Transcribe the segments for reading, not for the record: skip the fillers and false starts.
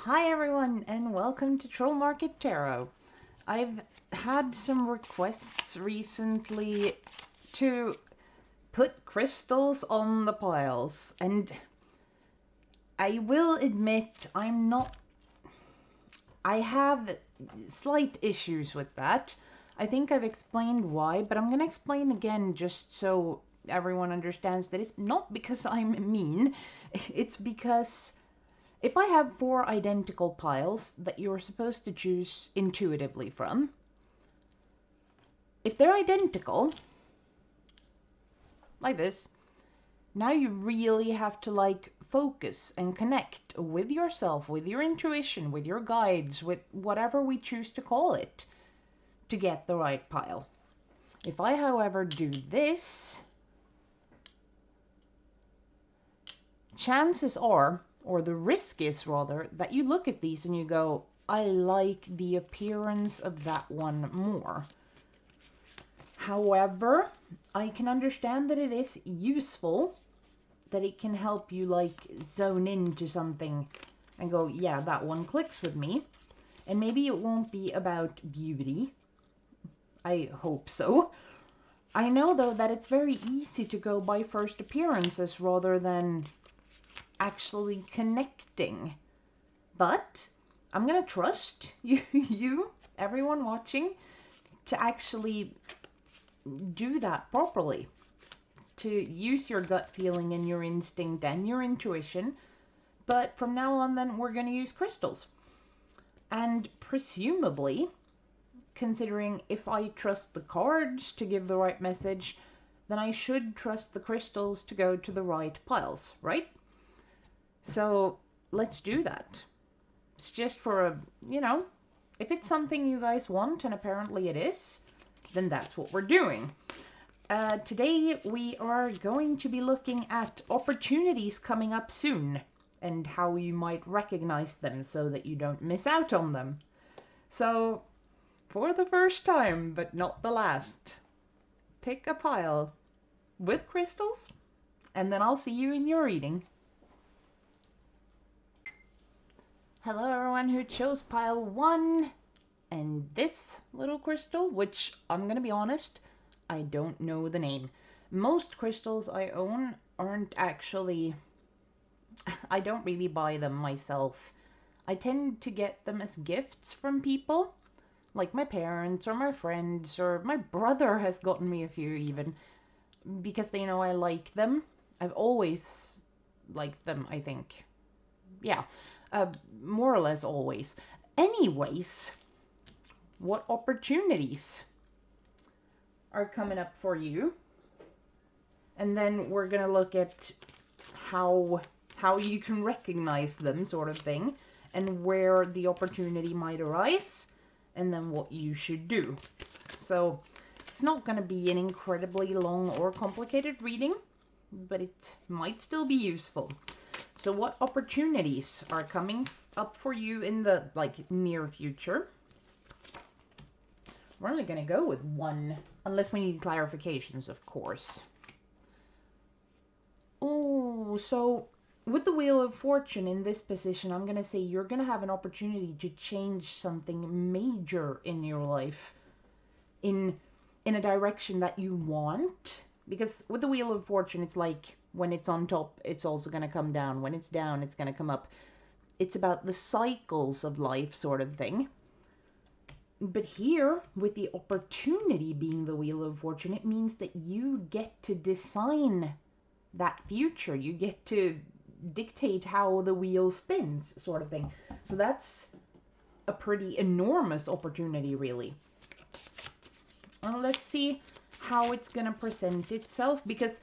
Hi everyone and welcome to Troll Market Tarot. I've had some requests recently to put crystals on the piles, and I will admit I have slight issues with that. I think I've explained why, but I'm going to explain again just so everyone understands that it's not because I'm mean, it's because if I have 4 identical piles that you're supposed to choose intuitively from, if they're identical, like this, now you really have to focus and connect with yourself, with your intuition, with your guides, with whatever we choose to call it, to get the right pile. If I, however, do this, chances are, or the risk is rather, that you look at these and you go, I like the appearance of that one more. However, I can understand that it is useful, that it can help you zone into something and go, yeah, that one clicks with me. And maybe it won't be about beauty. I hope so. I know though that it's very easy to go by first appearances rather than actually connecting. But I'm gonna trust you, everyone watching, to actually do that properly, to use your gut feeling and your instinct and your intuition. But from now on then we're going to use crystals, and presumably, considering if I trust the cards to give the right message, then I should trust the crystals to go to the right piles, right? So let's do that. It's just for a, if it's something you guys want, and apparently it is, then that's what we're doing. Today we are going to be looking at opportunities coming up soon and how you might recognize them so that you don't miss out on them. So, for the first time, but not the last, pick a pile with crystals, and then I'll see you in your reading. Hello everyone who chose pile 1, and this little crystal, which I'm gonna be honest, I don't know the name. Most crystals I own aren't actually... I don't really buy them myself. I tend to get them as gifts from people, like my parents or my friends, or my brother has gotten me a few even, because they know I like them. I've always liked them, I think. Yeah, more or less always. Anyways, what opportunities are coming up for you? And then we're gonna look at how you can recognize them, sort of thing, and where the opportunity might arise, and then what you should do. So it's not gonna be an incredibly long or complicated reading, but it might still be useful. So what opportunities are coming up for you in the near future? We're only gonna go with one, unless we need clarifications, of course. Oh, so with the Wheel of Fortune in this position, I'm gonna say you're gonna have an opportunity to change something major in your life in a direction that you want. Because with the Wheel of Fortune, it's like when it's on top, it's also gonna come down. When it's down, it's gonna come up. It's about the cycles of life, sort of thing. But here, with the opportunity being the Wheel of Fortune, it means that you get to design that future. You get to dictate how the wheel spins, sort of thing. So that's a pretty enormous opportunity, really. Well, let's see how it's gonna present itself, because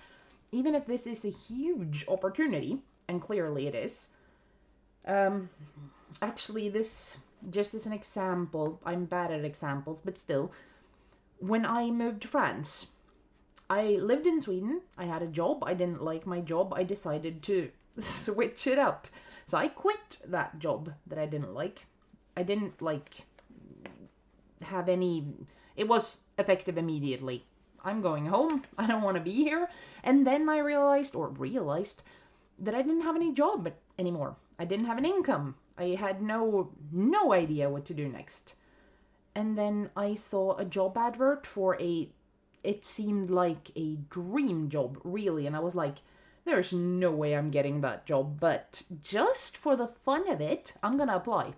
even if this is a huge opportunity, and clearly it is, actually this, just as an example, I'm bad at examples, but still, when I moved to France, I lived in Sweden, I had a job, I didn't like my job, I decided to switch it up. So I quit that job that I didn't like. I didn't have any... It was effective immediately. I'm going home, I don't want to be here. And then I realized that I didn't have any job anymore. I didn't have an income. I had no idea what to do next. And then I saw a job advert for it seemed like a dream job, really. And I was like, there's no way I'm getting that job, but just for the fun of it, I'm gonna apply.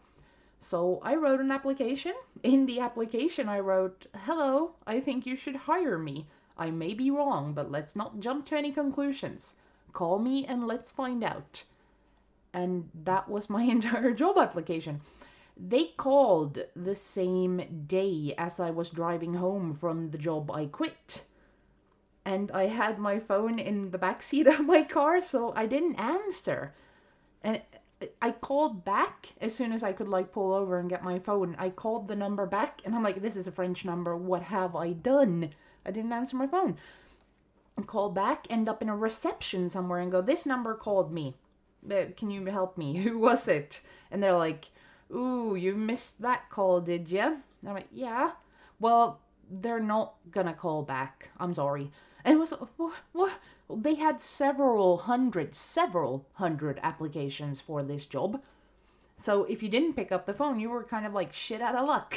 So I wrote an application. In the application, I wrote, "Hello, I think you should hire me. I may be wrong, but let's not jump to any conclusions. Call me and let's find out." And that was my entire job application. They called the same day as I was driving home from the job I quit. And I had my phone in the back seat of my car, so I didn't answer. And I called back as soon as I could like pull over and get my phone. I called the number back and I'm like, this is a French number. What have I done? I didn't answer my phone. I called back, end up in a reception somewhere and go, this number called me. Can you help me? Who was it? And they're like, ooh, you missed that call, did you? And I'm like, yeah. Well, they're not gonna call back. I'm sorry. And it was, what? They had several hundred applications for this job. So if you didn't pick up the phone, you were kind of like shit out of luck.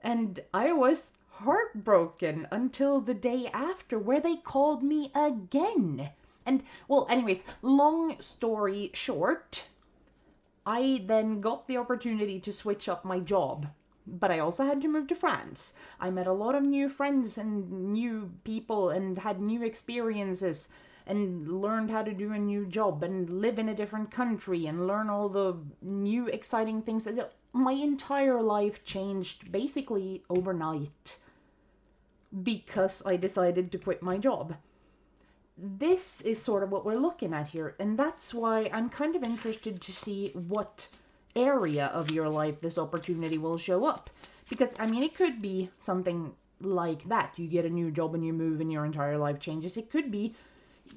And I was heartbroken until the day after, where they called me again. And, well, anyways, long story short, I then got the opportunity to switch up my job. But I also had to move to France. I met a lot of new friends and new people and had new experiences and learned how to do a new job and live in a different country and learn all the new exciting things. My entire life changed basically overnight because I decided to quit my job. This is sort of what we're looking at here, and that's why I'm kind of interested to see what area of your life this opportunity will show up. Because, I mean, it could be something like that. You get a new job and you move and your entire life changes. It could be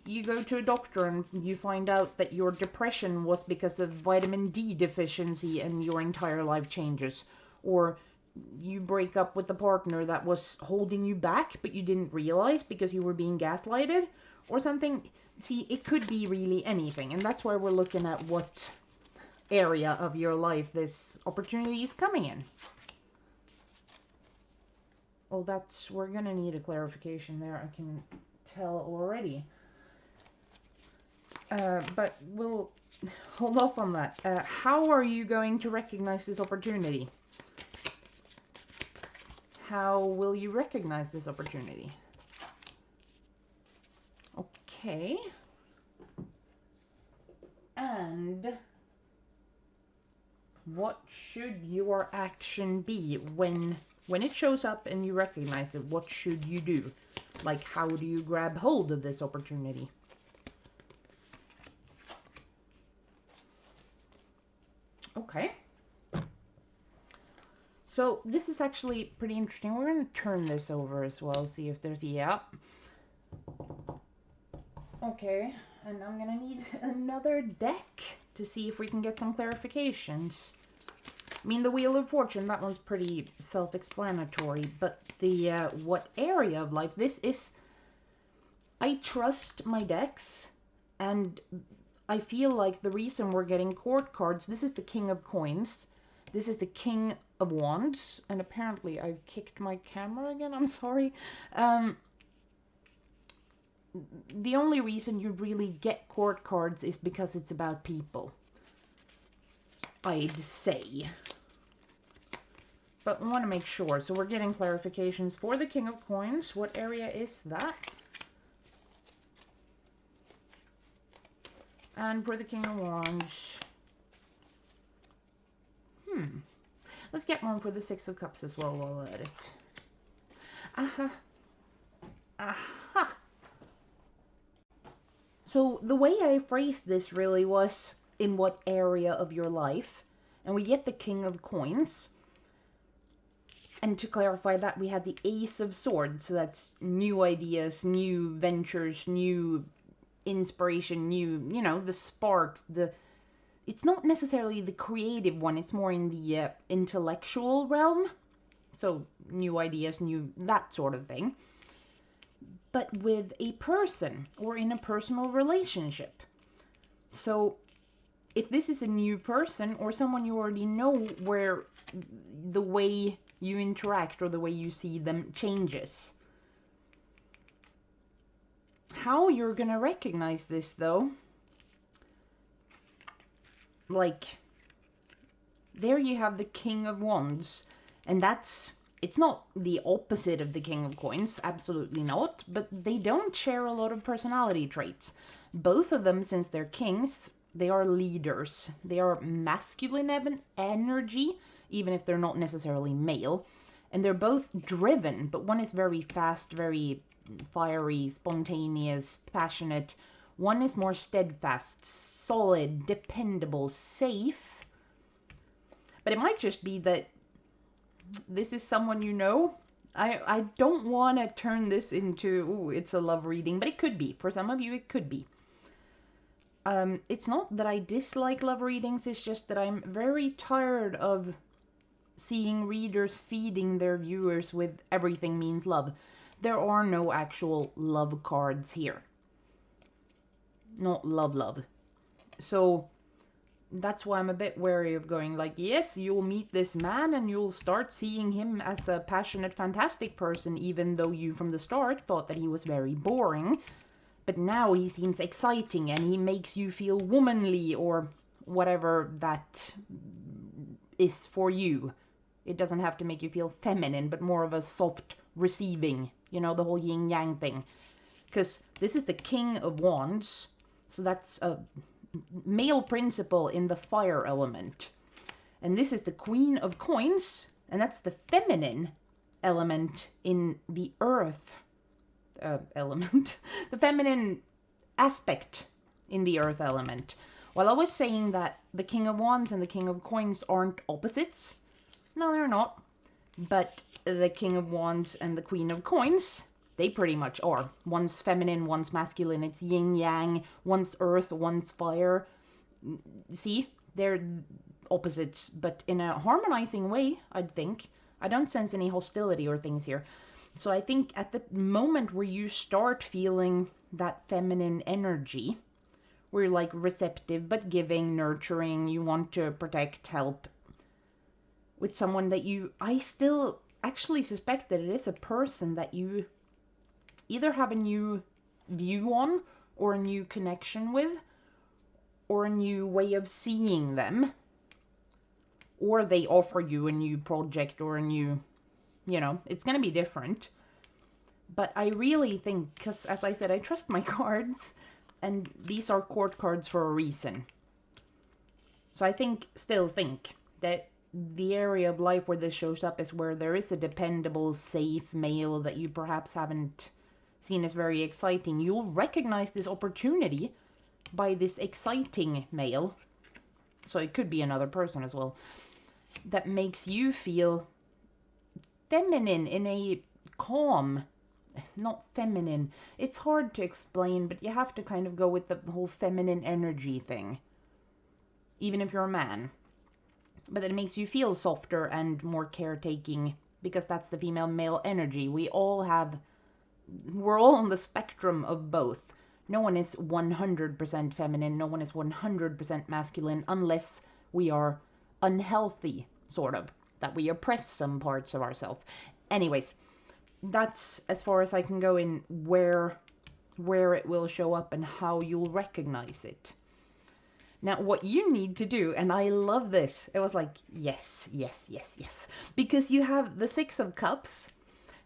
you go to a doctor and you find out that your depression was because of vitamin D deficiency and your entire life changes. Or you break up with a partner that was holding you back but you didn't realize because you were being gaslighted or something. See, it could be really anything, and that's why we're looking at what area of your life this opportunity is coming in. Oh, we're gonna need a clarification there, I can tell already. But we'll hold off on that. How are you going to recognize this opportunity? How will you recognize this opportunity? Okay. And what should your action be when it shows up and you recognize it? What should you do? Like, how do you grab hold of this opportunity? Okay. So this is actually pretty interesting. We're going to turn this over as well, see if there's, yeah. Okay, and I'm going to need another deck to see if we can get some clarifications. I mean, the Wheel of Fortune, that one's pretty self-explanatory, but the what area of life, this is, I trust my decks, and I feel like the reason we're getting court cards, this is the King of Coins, this is the King of Wands, and apparently I've kicked my camera again, I'm sorry. The only reason you really get court cards is because it's about people, I'd say. But we want to make sure, so we're getting clarifications for the King of Coins. What area is that? And for the King of Wands, let's get one for the Six of Cups as well while we're at it. Aha. Aha. So the way I phrased this really was in what area of your life. And we get the King of Coins. And to clarify that, we had the Ace of Swords. So that's new ideas, new ventures, new inspiration, new, you know, the sparks, it's not necessarily the creative one, it's more in the intellectual realm. So new ideas, that sort of thing. But with a person or in a personal relationship. So if this is a new person or someone you already know, where the way you interact or the way you see them changes. How you're gonna recognize this, though, like, there you have the King of Wands, and it's not the opposite of the King of Coins, absolutely not, but they don't share a lot of personality traits. Both of them, since they're kings, they are leaders. They are masculine energy, even if they're not necessarily male. And they're both driven, but one is very fast, very fiery, spontaneous, passionate. One is more steadfast, solid, dependable, safe. But it might just be that this is someone you know. I don't want to turn this into, ooh, it's a love reading, but it could be. For some of you, it could be. It's not that I dislike love readings, it's just that I'm very tired of seeing readers feeding their viewers with everything means love. There are no actual love cards here. Not love. So that's why I'm a bit wary of going like, yes, you'll meet this man and you'll start seeing him as a passionate, fantastic person, even though you from the start thought that he was very boring. But now he seems exciting and he makes you feel womanly, or whatever that is for you. It doesn't have to make you feel feminine, but more of a soft receiving, you know, the whole yin yang thing. Because this is the King of Wands, so that's a male principle in the fire element. And this is the Queen of Coins, and that's the feminine element in the earth element. The feminine aspect in the earth element. While I was saying that the King of Wands and the King of Coins aren't opposites, no, they're not. But the King of Wands and the Queen of Coins, they pretty much are. One's feminine, one's masculine. It's yin-yang. One's earth, one's fire. See? They're opposites, but in a harmonizing way, I'd think. I don't sense any hostility or things here. So I think at the moment where you start feeling that feminine energy, where you're like receptive, but giving, nurturing, you want to protect, help, with someone that I still actually suspect that it is a person that you either have a new view on, or a new connection with, or a new way of seeing them, or they offer you a new project or a new, you know, it's going to be different. But I really think, because as I said, I trust my cards, and these are court cards for a reason. So I still think that the area of life where this shows up is where there is a dependable, safe male that you perhaps haven't seen as very exciting. You'll recognize this opportunity by this exciting male, so it could be another person as well, that makes you feel feminine in a calm, not feminine. It's hard to explain, but you have to kind of go with the whole feminine energy thing, even if you're a man. But it makes you feel softer and more caretaking, because that's the female-male energy. We're all on the spectrum of both. No one is 100% feminine, no one is 100% masculine, unless we are unhealthy, sort of. That we oppress some parts of ourselves. Anyways, that's as far as I can go in where it will show up and how you'll recognize it. Now, what you need to do, and I love this, it was like, yes, because you have the Six of Cups,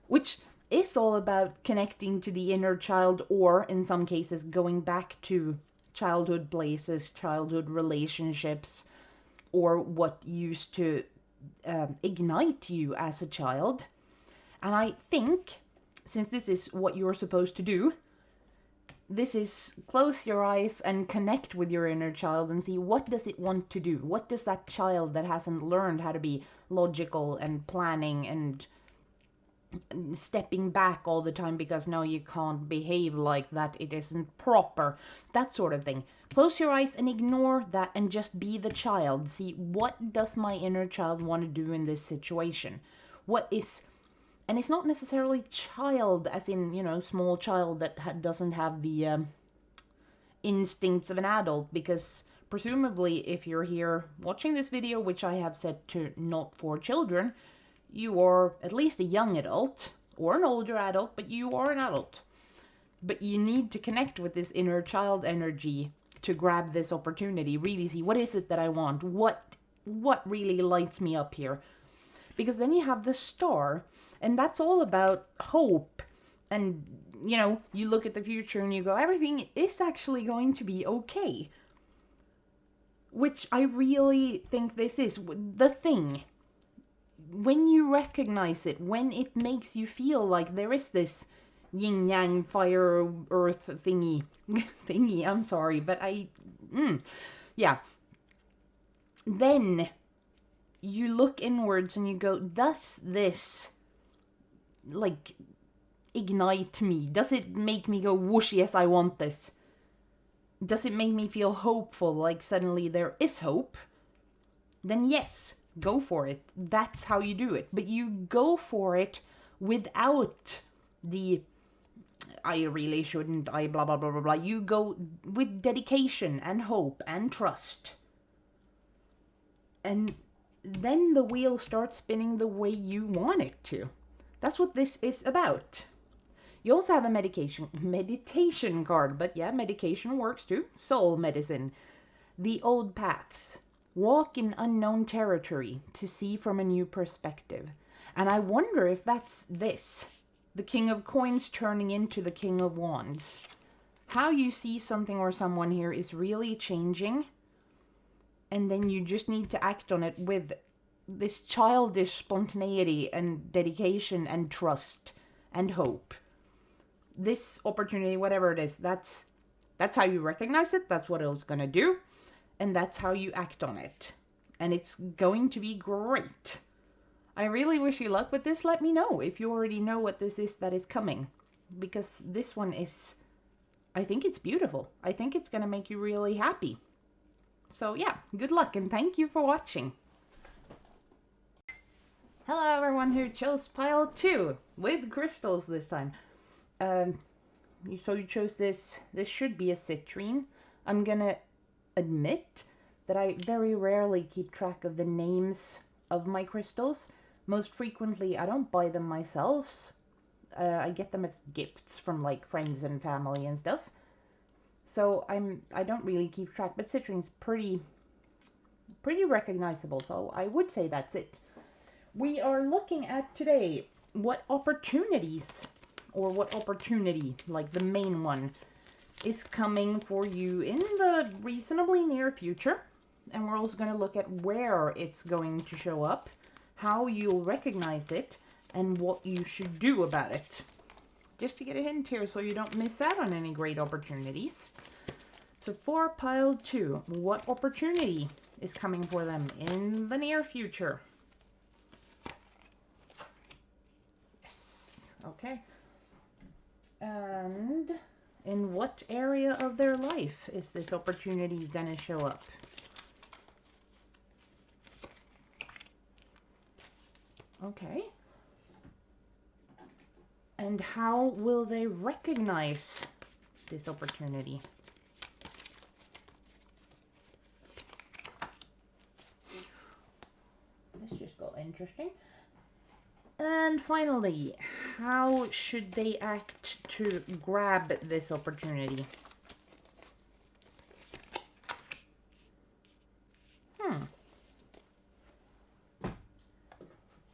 which is all about connecting to the inner child, or in some cases going back to childhood places, childhood relationships, or what used to ignite you as a child. And I think, since this is what you're supposed to do, this is close your eyes and connect with your inner child and see, what does it want to do? What does that child that hasn't learned how to be logical and planning and stepping back all the time because no, you can't behave like that, it isn't proper, that sort of thing. Close your eyes and ignore that and just be the child. See, what does my inner child want to do in this situation? And it's not necessarily child as in, you know, small child that doesn't have the instincts of an adult, because presumably if you're here watching this video, which I have set to not for children, you are at least a young adult or an older adult, but you are an adult. But you need to connect with this inner child energy to grab this opportunity, really see what is it that I want, what really lights me up here. Because then you have the star, and that's all about hope. And, you know, you look at the future and you go, everything is actually going to be okay. Which I really think this is the thing. When you recognize it, when it makes you feel like there is this yin yang fire earth thingy, I'm sorry, but yeah. Then you look inwards and you go, does this, like, ignite me? Does it make me go, whoosh, yes, I want this? Does it make me feel hopeful, like suddenly there is hope? Then yes, go for it. That's how you do it. But you go for it without the, I really shouldn't, I blah, blah, blah, blah, blah. You go with dedication and hope and trust. And then the wheel starts spinning the way you want it to. That's what this is about. You also have a meditation card, but yeah, medication works too. Soul medicine. The old paths. Walk in unknown territory to see from a new perspective. And I wonder if that's this. The King of Coins turning into the King of Wands. How you see something or someone here is really changing. And then you just need to act on it with this childish spontaneity and dedication and trust and hope. This opportunity, whatever it is, that's how you recognize it. That's what it's going to do. And that's how you act on it. And it's going to be great. I really wish you luck with this. Let me know if you already know what this is that is coming. Because this one is, I think it's beautiful. I think it's going to make you really happy. So yeah, good luck and thank you for watching. Hello everyone who chose pile 2 with crystals this time. So you chose this. This should be a citrine. I'm gonna admit that I very rarely keep track of the names of my crystals. Most frequently, I don't buy them myself. I get them as gifts from like friends and family and stuff. So I don't really keep track, but citrine's pretty recognizable. So I would say that's it. We are looking at today what opportunities, or what opportunity, like the main one, is coming for you in the reasonably near future. And we're also going to look at where it's going to show up, how you'll recognize it, and what you should do about it. Just to get a hint here so you don't miss out on any great opportunities. So for pile 2, what opportunity is coming for them in the near future? Yes, okay. And in what area of their life is this opportunity going to show up? Okay. And how will they recognize this opportunity? This just got interesting. And finally, how should they act to grab this opportunity?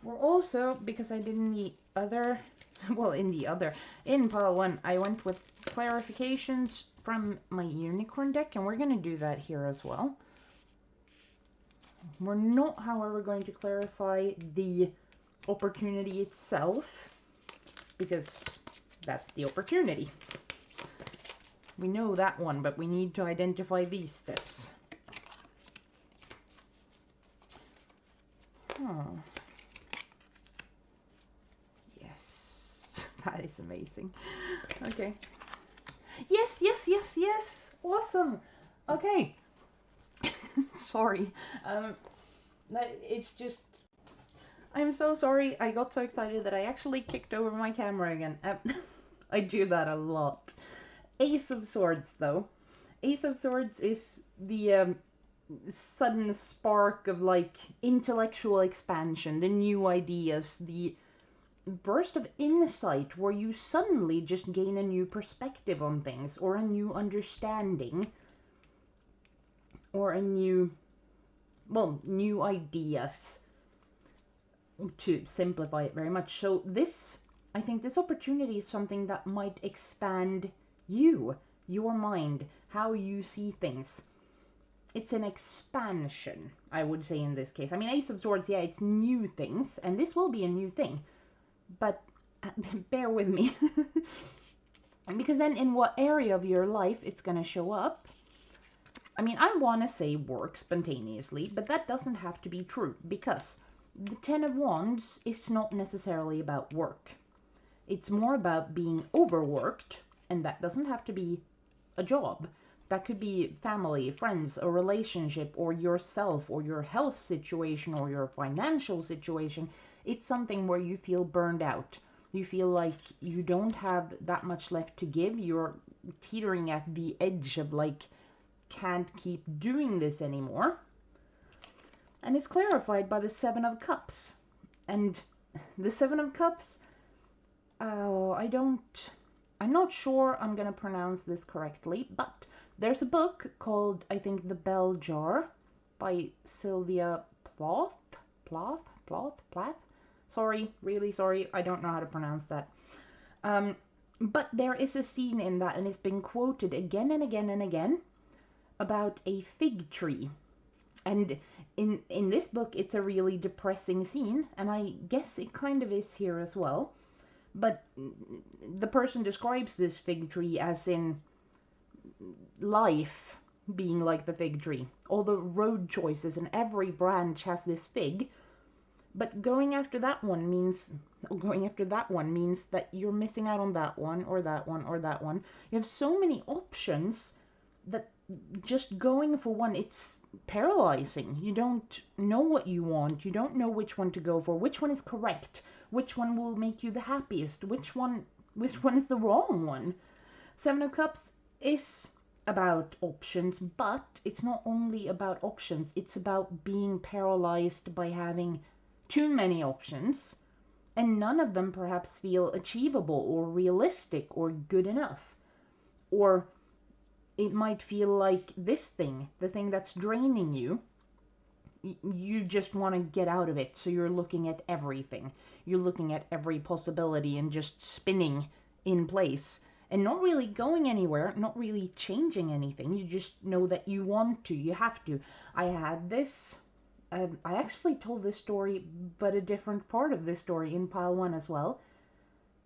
We're also, because I did in the other, well, in pile 1, I went with clarifications from my unicorn deck, and we're going to do that here as well. We're not, however, going to clarify the opportunity itself, because that's the opportunity. We know that one, but we need to identify these steps. Yes, that is amazing. Okay. Yes, yes, yes, yes. Awesome. Okay. Sorry. It's just, I'm so sorry. I got so excited that I actually kicked over my camera again. I do that a lot. Ace of Swords, though. Ace of Swords is the sudden spark of like intellectual expansion, the new ideas, the burst of insight where you suddenly just gain a new perspective on things, or a new understanding, or a new, well, new ideas, to simplify it very much. So this, I think this opportunity is something that might expand you, your mind, how you see things. It's an expansion, I would say, in this case. I mean, Ace of Swords, yeah, it's new things, and this will be a new thing, but bear with me. Because then in what area of your life it's going to show up. I mean, I want to say work spontaneously, but that doesn't have to be true, because the Ten of Wands is not necessarily about work. It's more about being overworked, and that doesn't have to be a job. That could be family, friends, a relationship, or yourself, or your health situation, or your financial situation. It's something where you feel burned out. You feel like you don't have that much left to give. You're teetering at the edge of like, can't keep doing this anymore. And it's clarified by the Seven of Cups. And the Seven of Cups, I'm not sure I'm gonna pronounce this correctly, but there's a book called, I think, The Bell Jar by Sylvia Plath. Sorry, really sorry, I don't know how to pronounce that. But there is a scene in that, and it's been quoted again and again and again, about a fig tree. And in this book, it's a really depressing scene, and I guess it kind of is here as well. But the person describes this fig tree as in life being like the fig tree. All the road choices, and every branch has this fig. But going after that one means that you're missing out on that one, or that one, or that one. You have so many options that just going for one, it's paralyzing. You don't know what you want. You don't know which one to go for, which one is correct, which one will make you the happiest, which one is the wrong one. Seven of Cups is about options, but it's not only about options. It's about being paralyzed by having too many options, and none of them perhaps feel achievable or realistic or good enough. Or it might feel like this thing, the thing that's draining you, you just want to get out of it. So you're looking at everything. You're looking at every possibility and just spinning in place and not really going anywhere, not really changing anything. You just know that you want to, you have to. I had this, I actually told this story, but a different part of this story in pile one as well,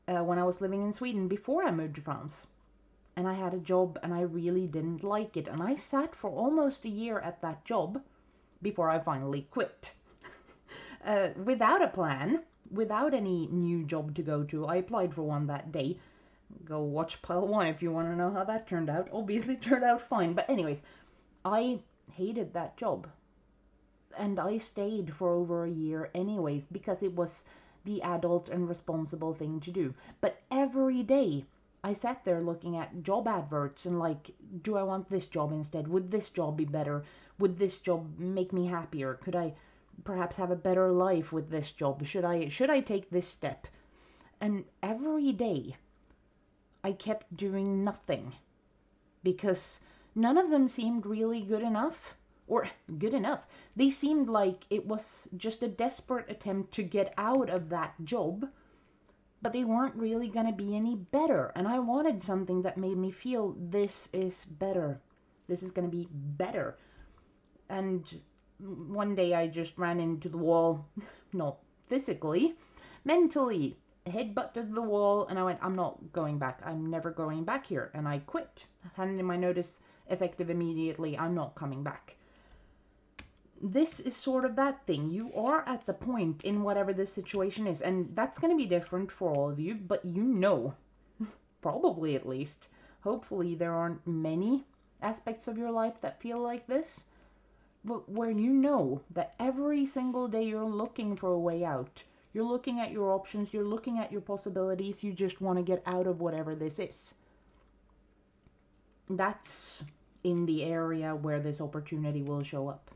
when I was living in Sweden before I moved to France. And I had a job and I really didn't like it. And I sat for almost a year at that job before I finally quit. Without a plan, without any new job to go to. I applied for one that day. Go watch pile one if you want to know how that turned out. Obviously it turned out fine. But anyways, I hated that job. And I stayed for over a year anyways, because it was the adult and responsible thing to do. But every day I sat there looking at job adverts and like, do I want this job instead? Would this job be better? Would this job make me happier? Could I perhaps have a better life with this job? Should I take this step? And every day I kept doing nothing, because none of them seemed really good enough. Or good enough. They seemed like it was just a desperate attempt to get out of that job, but they weren't really going to be any better. And I wanted something that made me feel this is better. This is going to be better. And one day I just ran into the wall, not physically, mentally, headbutted the wall, and I went, I'm not going back. I'm never going back here. And I quit. Handed in my notice, effective immediately. I'm not coming back. This is sort of that thing. You are at the point in whatever this situation is, and that's going to be different for all of you, but you know, probably at least, hopefully there aren't many aspects of your life that feel like this, but where you know that every single day you're looking for a way out. You're looking at your options, you're looking at your possibilities, you just want to get out of whatever this is. That's in the area where this opportunity will show up.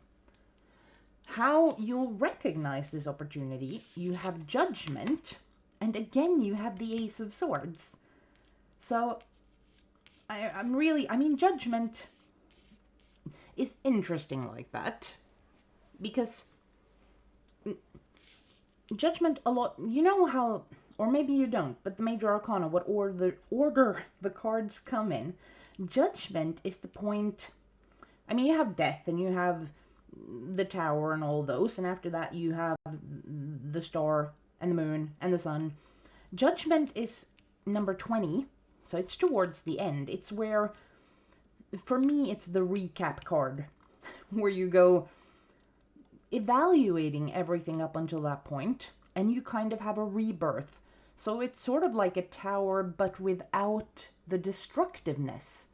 How you'll recognize this opportunity, you have judgment, and again you have the Ace of Swords. So I mean, judgment is interesting like that, because judgment a lot, you know how, or maybe you don't, but the major arcana, what order the cards come in, judgment is the point. I mean, you have death and you have the tower and all those, and after that you have the star and the moon and the sun. Judgment is number 20, so it's towards the end. It's where, for me, it's the recap card, where you go evaluating everything up until that point, and you kind of have a rebirth. So it's sort of like a tower, but without the destructiveness.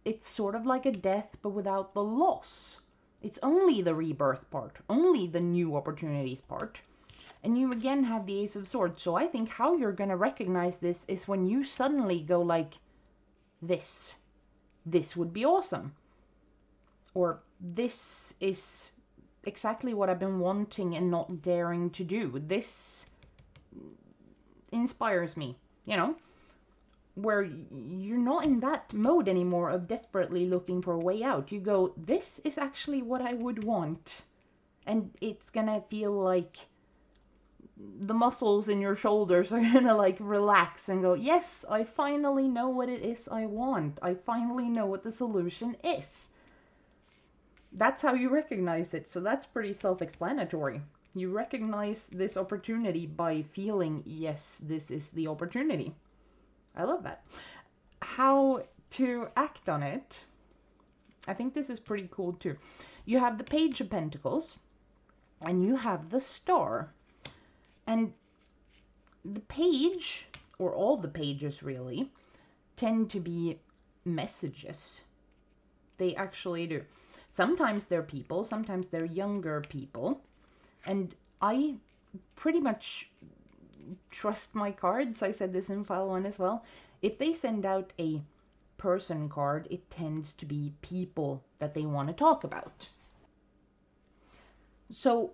It's sort of like a death, but without the loss. It's only the rebirth part, only the new opportunities part. And you again have the Ace of Swords. So I think how you're going to recognize this is when you suddenly go like, this would be awesome. Or this is exactly what I've been wanting and not daring to do. This inspires me, you know, where you're not in that mode anymore of desperately looking for a way out. You go, this is actually what I would want. And it's gonna feel like the muscles in your shoulders are gonna like relax and go, yes, I finally know what it is I want. I finally know what the solution is. That's how you recognize it. So that's pretty self-explanatory. You recognize this opportunity by feeling, yes, this is the opportunity. I love that. How to act on it, I think this is pretty cool too. You have the Page of Pentacles and you have the Star. And the page, or all the pages really, tend to be messages. They actually do. Sometimes they're people, sometimes they're younger people. And I pretty much trust my cards. I said this in file 1 as well. If they send out a person card, it tends to be people that they want to talk about. So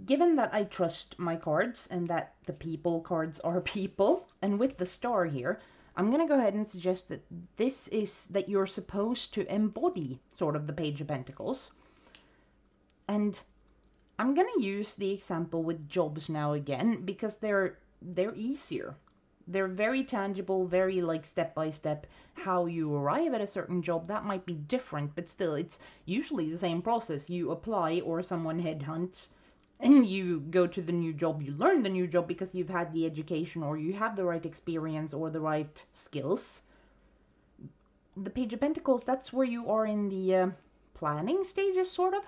given that I trust my cards and that the people cards are people, and with the Star here, I'm going to go ahead and suggest that this is that you're supposed to embody sort of the Page of Pentacles. And I'm going to use the example with jobs now again, because they're easier. They're very tangible, very like step by step. How you arrive at a certain job, that might be different, but still it's usually the same process. You apply or someone headhunts and you go to the new job. You learn the new job because you've had the education or you have the right experience or the right skills. The Page of Pentacles, that's where you are in the planning stages, sort of,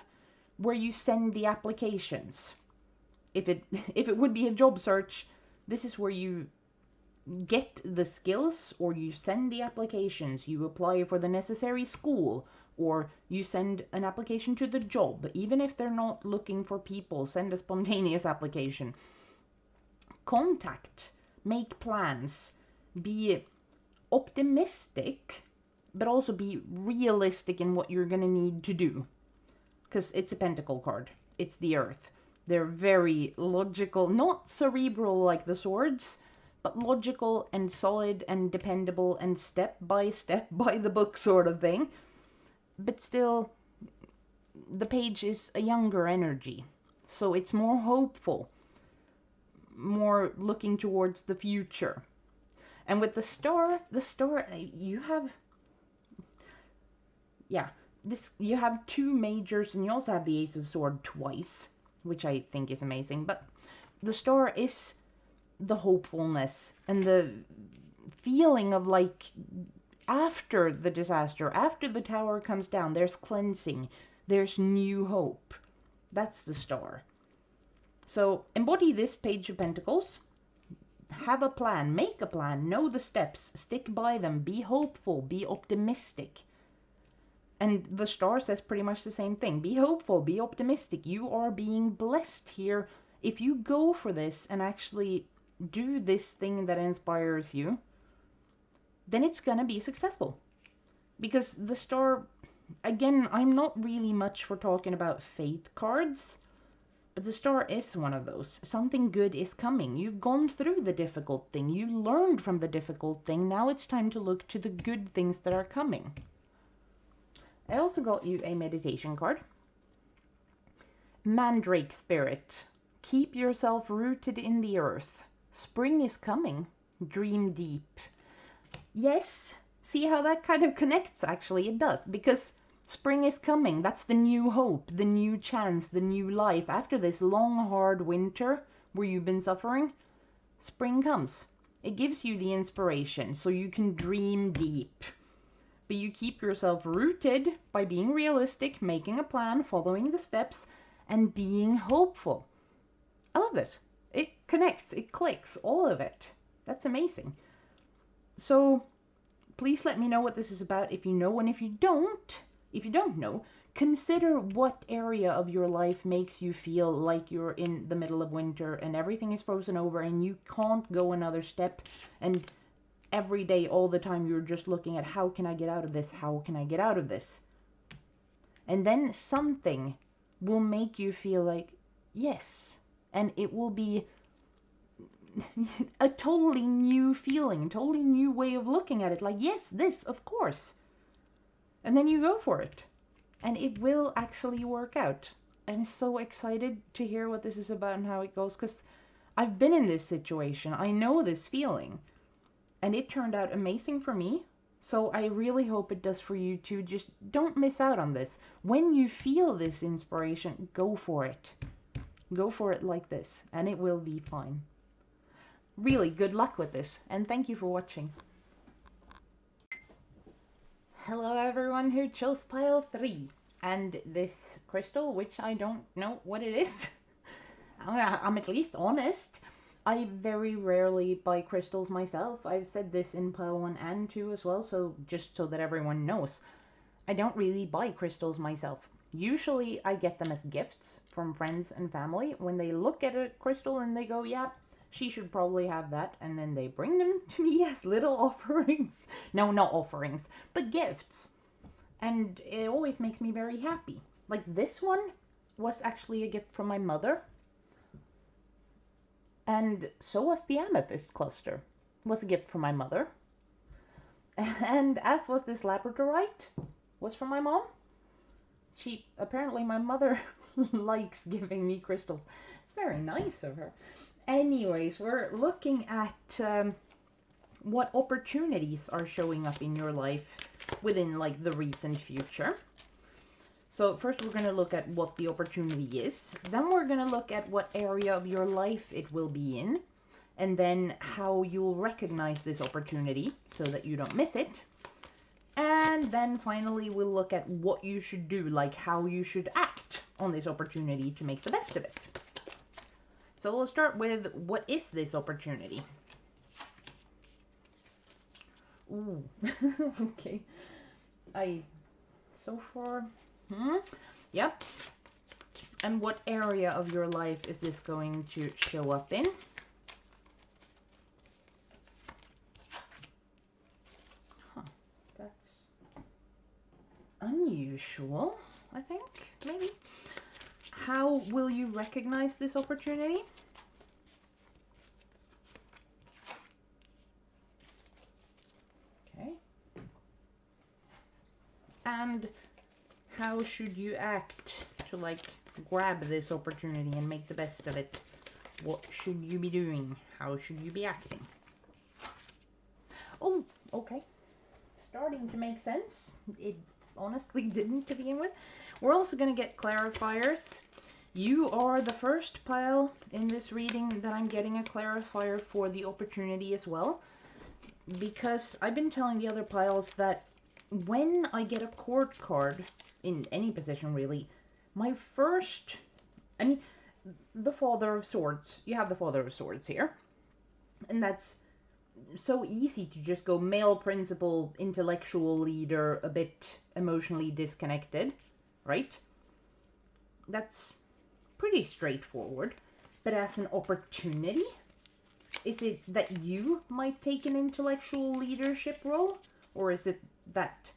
where you send the applications. If it would be a job search, this is where you get the skills, or you send the applications, you apply for the necessary school, or you send an application to the job. Even if they're not looking for people, send a spontaneous application. Contact, make plans, be optimistic, but also be realistic in what you're going to need to do. Because it's a pentacle card. It's the earth. They're very logical, not cerebral like the swords, but logical and solid and dependable and step by the book sort of thing. But still, the page is a younger energy. So it's more hopeful, more looking towards the future. And with the star, you have, yeah, you have two majors, and you also have the Ace of Swords twice, which I think is amazing. But the Star is the hopefulness and the feeling of like, after the disaster, after the tower comes down, there's cleansing, there's new hope. That's the Star. So embody this Page of Pentacles. Have a plan, make a plan, know the steps, stick by them, be hopeful, be optimistic. And the Star says pretty much the same thing. Be hopeful, be optimistic. You are being blessed here. If you go for this and actually do this thing that inspires you, then it's gonna be successful. Because the star, again, I'm not really much for talking about fate cards, but the star is one of those. Something good is coming. You've gone through the difficult thing. You learned from the difficult thing. Now it's time to look to the good things that are coming. I also got you a meditation card. Mandrake Spirit. Keep yourself rooted in the earth. Spring is coming. Dream deep. Yes, see how that kind of connects, actually? It does, because spring is coming. That's the new hope, the new chance, the new life. After this long, hard winter where you've been suffering, spring comes. It gives you the inspiration so you can dream deep. But you keep yourself rooted by being realistic, making a plan, following the steps, and being hopeful. I love this. It connects, it clicks, all of it. That's amazing. So please let me know what this is about if you know, and if you don't know, consider what area of your life makes you feel like you're in the middle of winter and everything is frozen over and you can't go another step, and every day, all the time, you're just looking at how can I get out of this? How can I get out of this? And then something will make you feel like, yes. And it will be a totally new feeling, totally new way of looking at it. Like, yes, this, of course. And then you go for it. And it will actually work out. I'm so excited to hear what this is about and how it goes, because I've been in this situation. I know this feeling. And it turned out amazing for me. So I really hope it does for you too. Just don't miss out on this. When you feel this inspiration, go for it. Go for it like this, and it will be fine. Really good luck with this, and thank you for watching. Hello everyone who chose pile 3. And this crystal, which I don't know what it is. I'm at least honest. I very rarely buy crystals myself. I've said this in pile 1 and 2 as well, so just so that everyone knows. I don't really buy crystals myself. Usually I get them as gifts from friends and family when they look at a crystal and they go, yeah, she should probably have that, and then they bring them to me as little offerings. No, not offerings, but gifts. And it always makes me very happy. Like this one was actually a gift from my mother. And so was the amethyst cluster. It was a gift from my mother. And as was this labradorite, was from my mom. Apparently my mother likes giving me crystals. It's very nice of her. Anyways, we're looking at what opportunities are showing up in your life within like the recent future. So first we're going to look at what the opportunity is. Then we're going to look at what area of your life it will be in. And then how you'll recognize this opportunity so that you don't miss it. And then finally we'll look at what you should do, like how you should act on this opportunity to make the best of it. So we'll start with, what is this opportunity? Ooh, okay. So far, yep. And what area of your life is this going to show up in? Huh, that's unusual, I think, maybe. How will you recognize this opportunity? Okay. And how should you act to like grab this opportunity and make the best of it? What should you be doing? How should you be acting? Oh, okay. Starting to make sense. It honestly didn't to begin with. We're also going to get clarifiers. You are the first pile in this reading that I'm getting a clarifier for the opportunity as well. Because I've been telling the other piles that when I get a court card, in any position really, my first, I mean, the Father of Swords, you have the Father of Swords here. And that's so easy to just go male principal, intellectual leader, a bit emotionally disconnected, right? That's pretty straightforward. But as an opportunity, is it that you might take an intellectual leadership role? Or is it that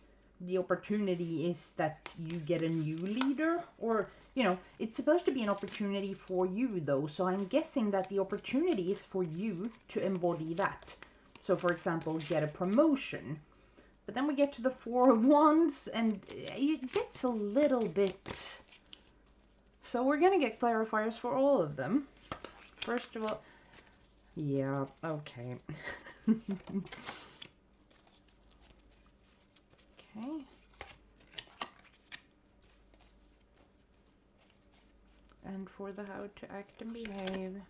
the opportunity is that you get a new leader, or, you know, it's supposed to be an opportunity for you though. So I'm guessing that the opportunity is for you to embody that. So for example, get a promotion. But then we get to the Four of Wands and it gets a little bit... So we're going to get clarifiers for all of them. First of all, yeah, okay. Okay. And for the how to act and behave.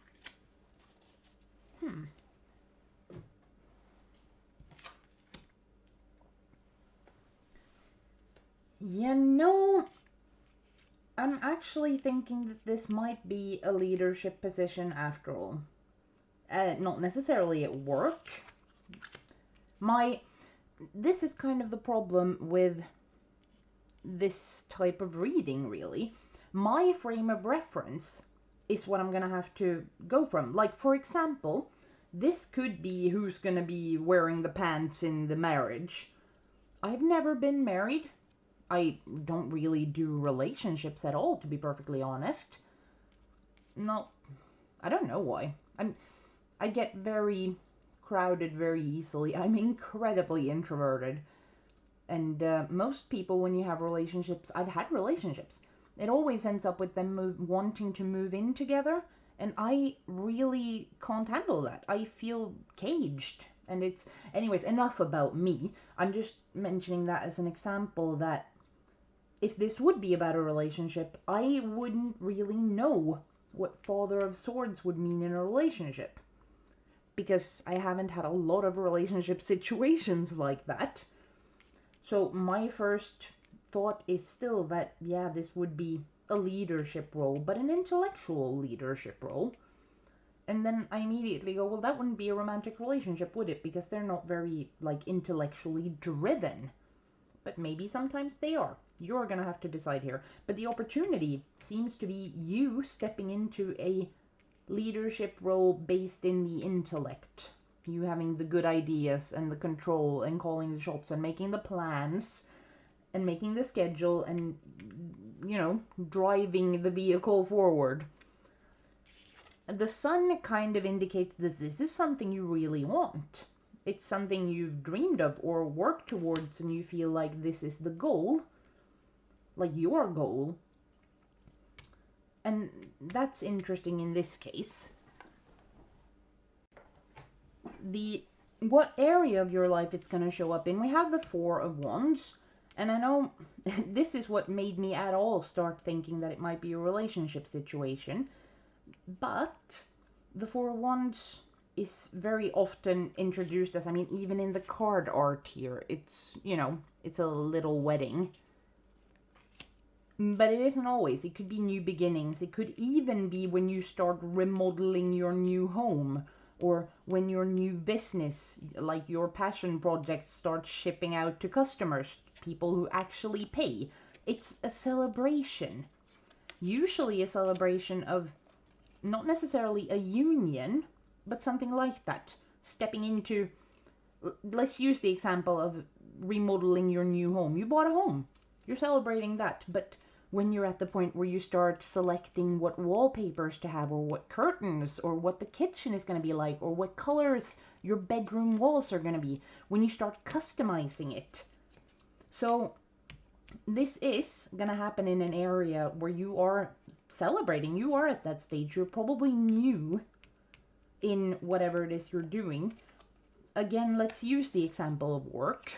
You know, I'm actually thinking that this might be a leadership position after all. Not necessarily at work. This is kind of the problem with this type of reading, really. My frame of reference is what I'm gonna have to go from. Like, for example, this could be who's gonna be wearing the pants in the marriage. I've never been married. I don't really do relationships at all, to be perfectly honest. No, I don't know why. I get very crowded very easily. I'm incredibly introverted. And most people, when you have relationships, I've had relationships, it always ends up with them wanting to move in together. And I really can't handle that. I feel caged. And it's... Anyways, enough about me. I'm just mentioning that as an example that if this would be about a relationship, I wouldn't really know what Father of Swords would mean in a relationship. Because I haven't had a lot of relationship situations like that. So my first thought is still that, yeah, this would be a leadership role, but an intellectual leadership role. And then I immediately go, well, that wouldn't be a romantic relationship, would it? Because they're not very, like, intellectually driven. But maybe sometimes they are. You're gonna have to decide here. But the opportunity seems to be you stepping into a leadership role based in the intellect. You having the good ideas and the control and calling the shots and making the plans and making the schedule and, you know, driving the vehicle forward. The sun kind of indicates that this is something you really want. It's something you've dreamed of or worked towards, and you feel like this is the goal, like your goal. And that's interesting in this case. What area of your life it's going to show up in. We have the Four of Wands, and I know this is what made me at all start thinking that it might be a relationship situation. But the Four of Wands is very often introduced as, I mean, even in the card art here, it's, you know, it's a little wedding. But it isn't always. It could be new beginnings. It could even be when you start remodeling your new home, or when your new business, like your passion project, starts shipping out to customers, people who actually pay. It's a celebration. Usually a celebration of not necessarily a union, but something like that. Stepping into, let's use the example of remodeling your new home. You bought a home. You're celebrating that. But when you're at the point where you start selecting what wallpapers to have, or what curtains, or what the kitchen is going to be like, or what colors your bedroom walls are going to be, when you start customizing it. So this is going to happen in an area where you are celebrating. You are at that stage. You're probably new in whatever it is you're doing. Again, let's use the example of work.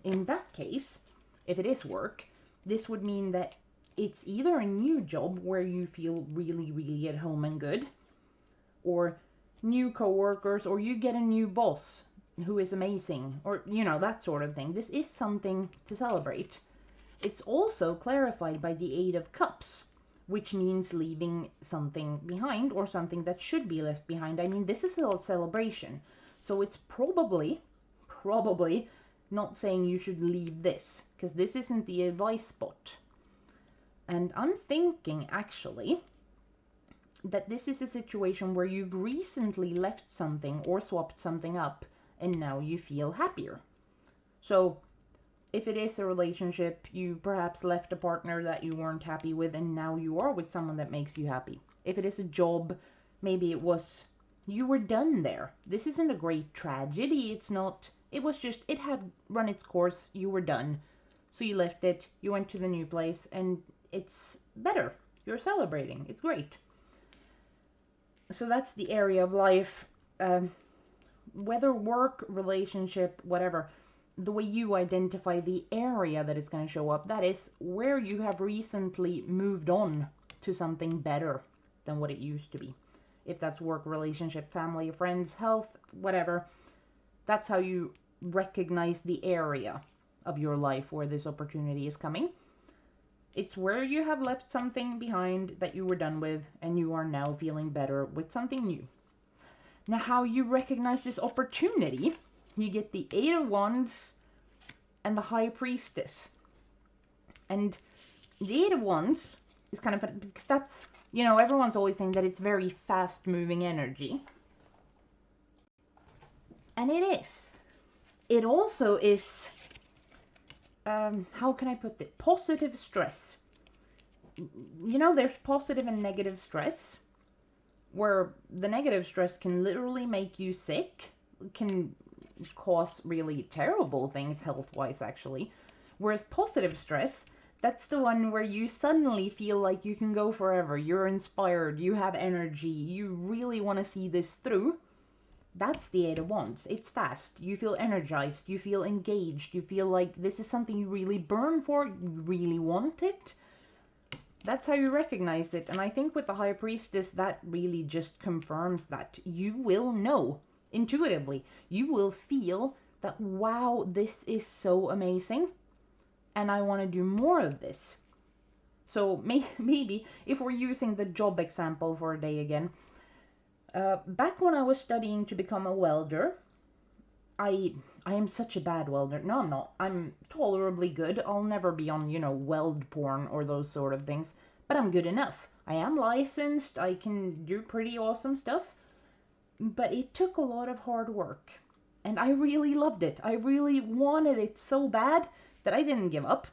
In that case, if it is work, this would mean that it's either a new job where you feel really, really at home and good, or new coworkers, or you get a new boss who is amazing, or, you know, that sort of thing. This is something to celebrate. It's also clarified by the Eight of Cups, which means leaving something behind, or something that should be left behind. I mean, this is a celebration. So it's probably not saying you should leave this, because this isn't the advice spot. And I'm thinking, actually, that this is a situation where you've recently left something or swapped something up, and now you feel happier. So If it is a relationship, you perhaps left a partner that you weren't happy with and now you are with someone that makes you happy. If it is a job, maybe it was you were done there. This isn't a great tragedy. It's not. It was just, it had run its course. You were done. So you left it, you went to the new place, and it's better. You're celebrating. It's great. So that's the area of life. Whether work, relationship, whatever, the way you identify the area that is going to show up, that is where you have recently moved on to something better than what it used to be. If that's work, relationship, family, friends, health, whatever, that's how you recognize the area of your life where this opportunity is coming. It's where you have left something behind that you were done with and you are now feeling better with something new. Now, how you recognize this opportunity, you get the Eight of Wands and the High Priestess. And the Eight of Wands is kind of, because that's, everyone's always saying that it's very fast moving energy. And it is. It also is, how can I put it? Positive stress. There's positive and negative stress, where the negative stress can literally make you sick, can cause really terrible things health-wise, actually. Whereas positive stress, that's the one where you suddenly feel like you can go forever, you're inspired, you have energy, you really want to see this through. That's the Eight of Wands. It's fast. You feel energized. You feel engaged. You feel like this is something you really burn for. You really want it. That's how you recognize it. And I think with the High Priestess, that really just confirms that. You will know intuitively. You will feel that, wow, this is so amazing. And I want to do more of this. So maybe if we're using the job example for a day again, back when I was studying to become a welder, I am such a bad welder. No, I'm not. I'm tolerably good. I'll never be on, weld porn or those sort of things. But I'm good enough. I am licensed. I can do pretty awesome stuff. But it took a lot of hard work. And I really loved it. I really wanted it so bad that I didn't give up.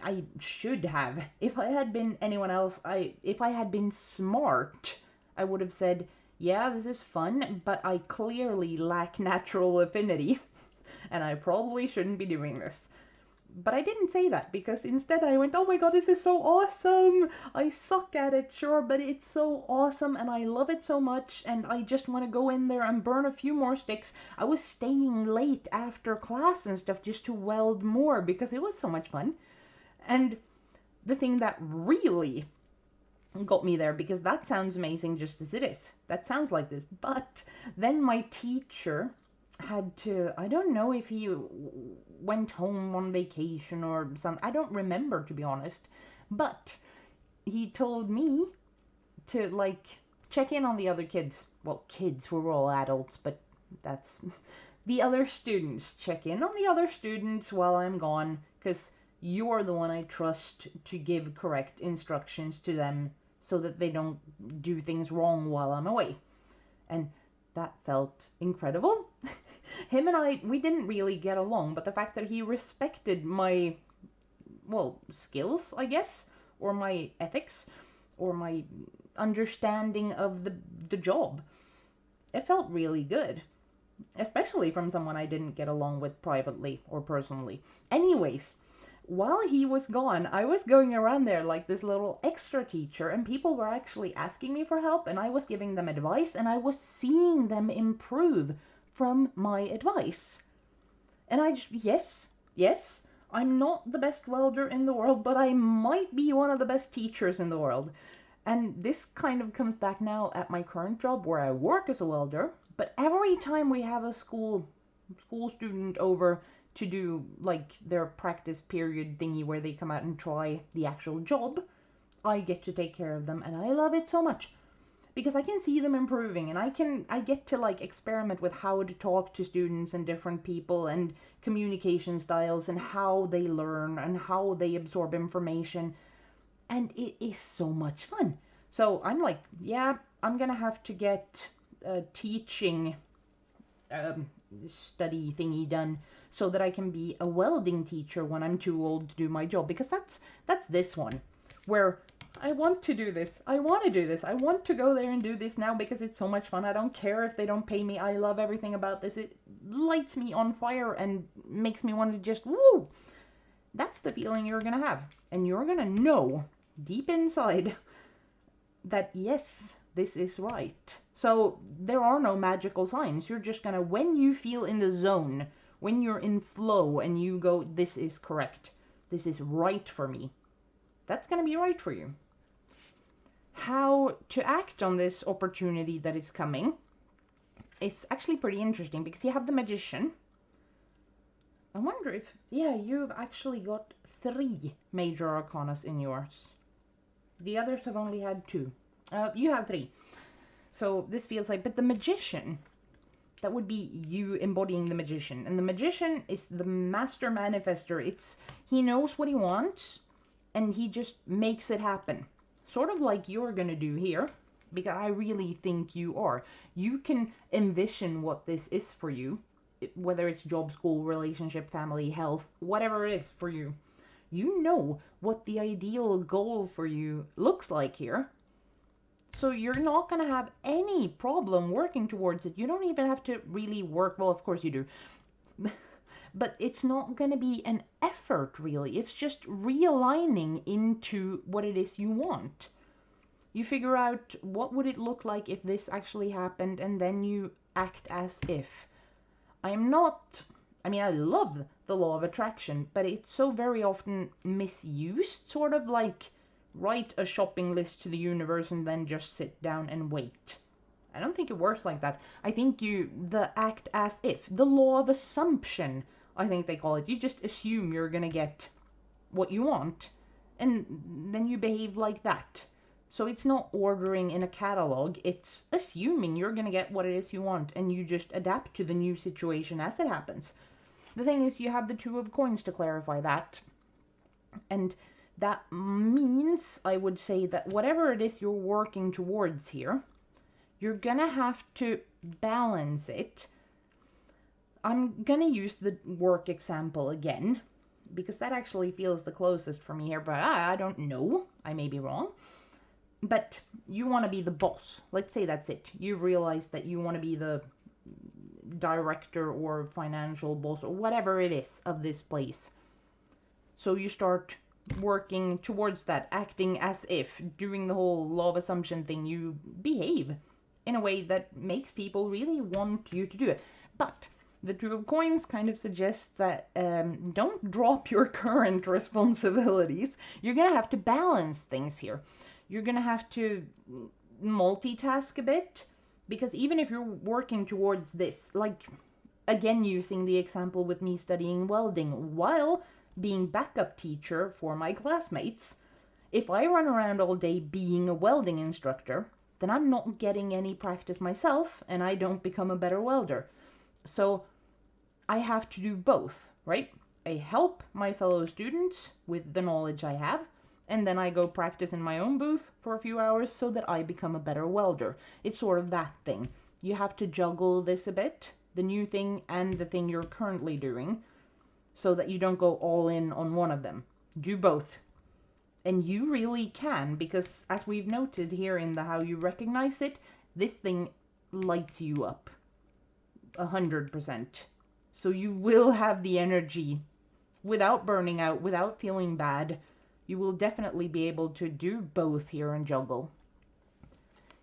I should have. If I had been anyone else, if I had been smart, I would have said, yeah, this is fun, but I clearly lack natural affinity, and I probably shouldn't be doing this. But I didn't say that, because instead I went, oh my god, this is so awesome! I suck at it, sure, but it's so awesome, and I love it so much, and I just want to go in there and burn a few more sticks. I was staying late after class and stuff just to weld more, because it was so much fun. And the thing that really got me there, because that sounds amazing just as it is. That sounds like this. But then my teacher had to, I don't know if he went home on vacation or something. I don't remember, to be honest. But he told me to, check in on the other kids. Well, kids, we were all adults, but that's the other students. Check in on the other students while I'm gone, because you're the one I trust to give correct instructions to them so that they don't do things wrong while I'm away. And that felt incredible. Him and I, we didn't really get along, but the fact that he respected my, skills, I guess, or my ethics, or my understanding of the job, it felt really good. Especially from someone I didn't get along with privately or personally. Anyways, while he was gone, I was going around there like this little extra teacher, and people were actually asking me for help, and I was giving them advice, and I was seeing them improve from my advice. And I just, yes, I'm not the best welder in the world, but I might be one of the best teachers in the world. And this kind of comes back now at my current job where I work as a welder, but every time we have a school student over to do their practice period thingy where they come out and try the actual job, I get to take care of them, and I love it so much because I can see them improving, and I get to experiment with how to talk to students and different people and communication styles and how they learn and how they absorb information, and it is so much fun. So I'm like, yeah, I'm gonna have to get a teaching study thingy done so that I can be a welding teacher when I'm too old to do my job. Because that's this one, where I want to do this. I want to do this. I want to go there and do this now because it's so much fun. I don't care if they don't pay me. I love everything about this. It lights me on fire and makes me want to just, woo! That's the feeling you're going to have. And you're going to know deep inside that, yes, this is right. So there are no magical signs. You're just going to, when you feel in the zone, when you're in flow and you go, this is correct, this is right for me, that's going to be right for you. How to act on this opportunity that is coming is actually pretty interesting, because you have the Magician. I wonder if, yeah, you've actually got 3 major arcanas in yours. The others have only had 2. You have 3. So this feels like, but the Magician, that would be you embodying the Magician. And the Magician is the master manifester. He knows what he wants and he just makes it happen. Sort of like you're gonna do here, because I really think you are. You can envision what this is for you, whether it's job, school, relationship, family, health, whatever it is for you. You know what the ideal goal for you looks like here. So you're not going to have any problem working towards it. You don't even have to really work. Well, of course you do. But it's not going to be an effort, really. It's just realigning into what it is you want. You figure out what would it look like if this actually happened, and then you act as if. I love the law of attraction, but it's so very often misused, sort of like write a shopping list to the universe and then just sit down and wait. I don't think it works like that. I think the act as if, the law of assumption, I think they call it. You just assume you're gonna get what you want, and then you behave like that. So it's not ordering in a catalog, it's assuming you're gonna get what it is you want, and you just adapt to the new situation as it happens. The thing is, you have the 2 of coins to clarify that. And that means, I would say, that whatever it is you're working towards here, you're gonna have to balance it. I'm gonna use the work example again, because that actually feels the closest for me here, but I don't know. I may be wrong. But you want to be the boss. Let's say that's it. You realize that you want to be the director or financial boss or whatever it is of this place. So you start working towards that, acting as if, doing the whole law of assumption thing. You behave in a way that makes people really want you to do it. But the 2 of coins kind of suggests that don't drop your current responsibilities. You're going to have to balance things here. You're going to have to multitask a bit, because even if you're working towards this, like, again, using the example with me studying welding while being backup teacher for my classmates, if I run around all day being a welding instructor, then I'm not getting any practice myself, and I don't become a better welder. So I have to do both, right? I help my fellow students with the knowledge I have, and then I go practice in my own booth for a few hours so that I become a better welder. It's sort of that thing. You have to juggle this a bit, the new thing and the thing you're currently doing, so that you don't go all in on one of them. Do both. And you really can, because as we've noted here in the how you recognize it, this thing lights you up 100%. So you will have the energy without burning out, without feeling bad. You will definitely be able to do both here and juggle.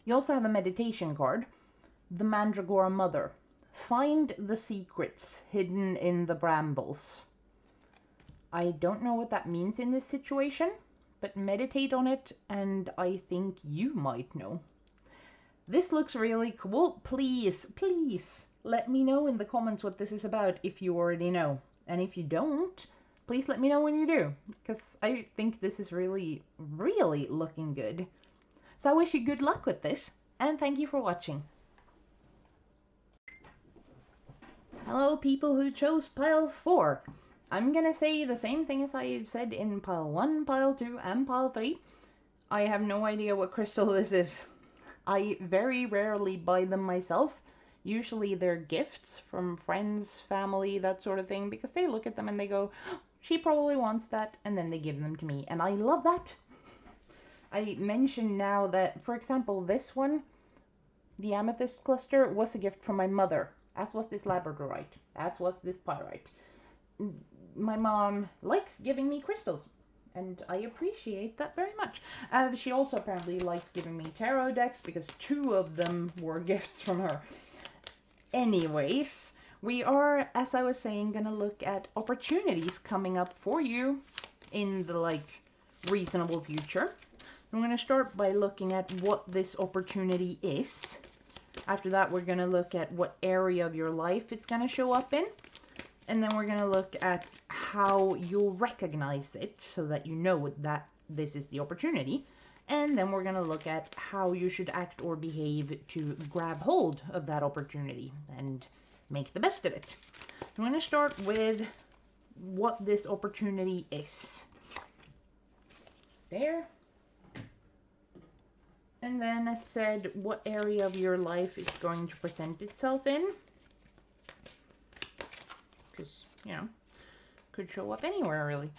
You also have a meditation card, the Mandragora Mother. Find the secrets hidden in the brambles. I don't know what that means in this situation, but meditate on it, and I think you might know. This looks really cool. Please, please let me know in the comments what this is about if you already know. And if you don't, please let me know when you do, because I think this is really, really looking good. So I wish you good luck with this, and thank you for watching. Hello, people who chose pile 4. I'm gonna say the same thing as I said in pile 1, pile 2, and pile 3. I have no idea what crystal this is. I very rarely buy them myself. Usually they're gifts from friends, family, that sort of thing, because they look at them and they go, "Oh, she probably wants that," and then they give them to me. And I love that. I mentioned now that, for example, this one, the amethyst cluster, was a gift from my mother, as was this labradorite, as was this pyrite. My mom likes giving me crystals, and I appreciate that very much. She also apparently likes giving me tarot decks, because 2 of them were gifts from her. Anyways, we are, as I was saying, gonna look at opportunities coming up for you in the reasonable future. I'm gonna start by looking at what this opportunity is. After that, we're gonna look at what area of your life it's gonna show up in. And then we're gonna look at how you'll recognize it so that you know that this is the opportunity. And then we're gonna look at how you should act or behave to grab hold of that opportunity and make the best of it. I'm gonna start with what this opportunity is. There. And then I said what area of your life it's going to present itself in. Because, you know, could show up anywhere really.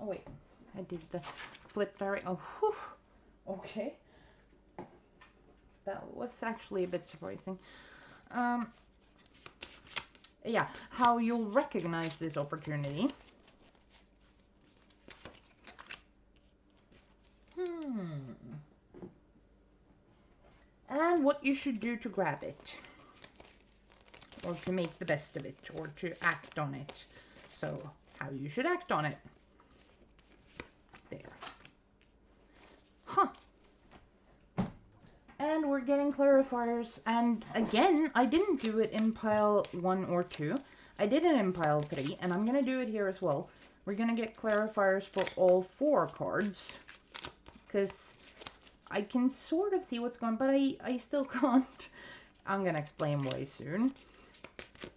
Oh wait, I did the flip direct. Oh, whew. Okay. That was actually a bit surprising. Yeah, how you'll recognize this opportunity. And what you should do to grab it. Or to make the best of it. Or to act on it. So, how you should act on it. There. Huh. And we're getting clarifiers. And again, I didn't do it in pile 1 or 2. I did it in pile 3. And I'm going to do it here as well. We're going to get clarifiers for all 4 cards. Because I can sort of see what's going on, but I still can't. I'm going to explain why soon.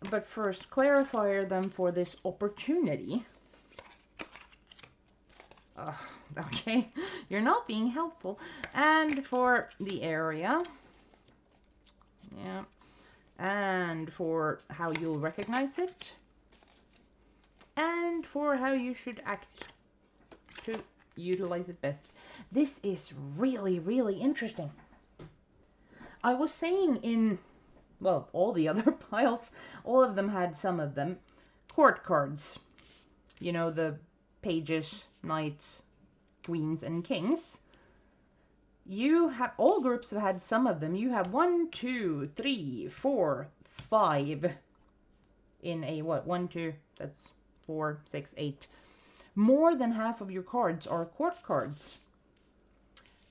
But first, clarifier them for this opportunity. Okay, you're not being helpful. And for the area. Yeah. And for how you'll recognize it. And for how you should act to utilize it best. This is really, really interesting. I was saying in, well, all the other piles, all of them had some of them. Court cards. You know, the pages, knights, queens, and kings. You have, all groups have had some of them. You have 1, 2, 3, 4, 5 in a, what, 1, 2, that's 4, 6, 8. More than half of your cards are court cards.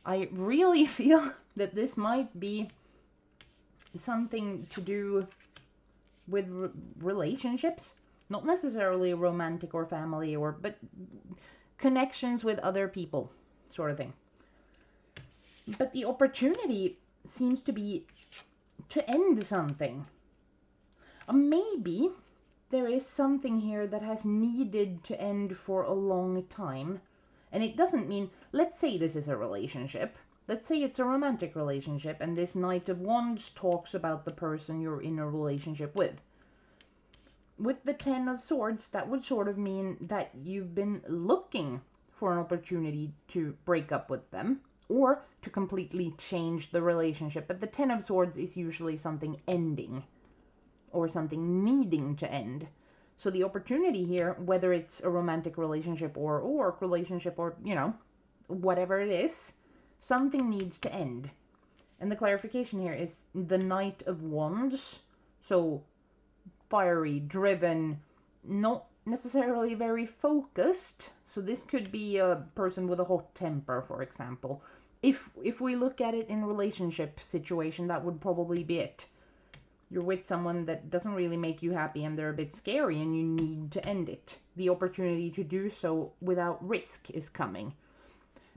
I really feel that this might be something to do with relationships. Not necessarily romantic or family, but connections with other people, sort of thing. But the opportunity seems to be to end something. Maybe there is something here that has needed to end for a long time. And it doesn't mean, let's say this is a relationship. Let's say it's a romantic relationship and this Knight of Wands talks about the person you're in a relationship with. With the 10 of Swords, that would sort of mean that you've been looking for an opportunity to break up with them or to completely change the relationship. But the 10 of Swords is usually something ending or something needing to end. So the opportunity here, whether it's a romantic relationship or a work relationship or, you know, whatever it is, something needs to end. And the clarification here is the Knight of Wands. So fiery, driven, not necessarily very focused. So this could be a person with a hot temper, for example. If we look at it in a relationship situation, that would probably be it. You're with someone that doesn't really make you happy and they're a bit scary and you need to end it. The opportunity to do so without risk is coming.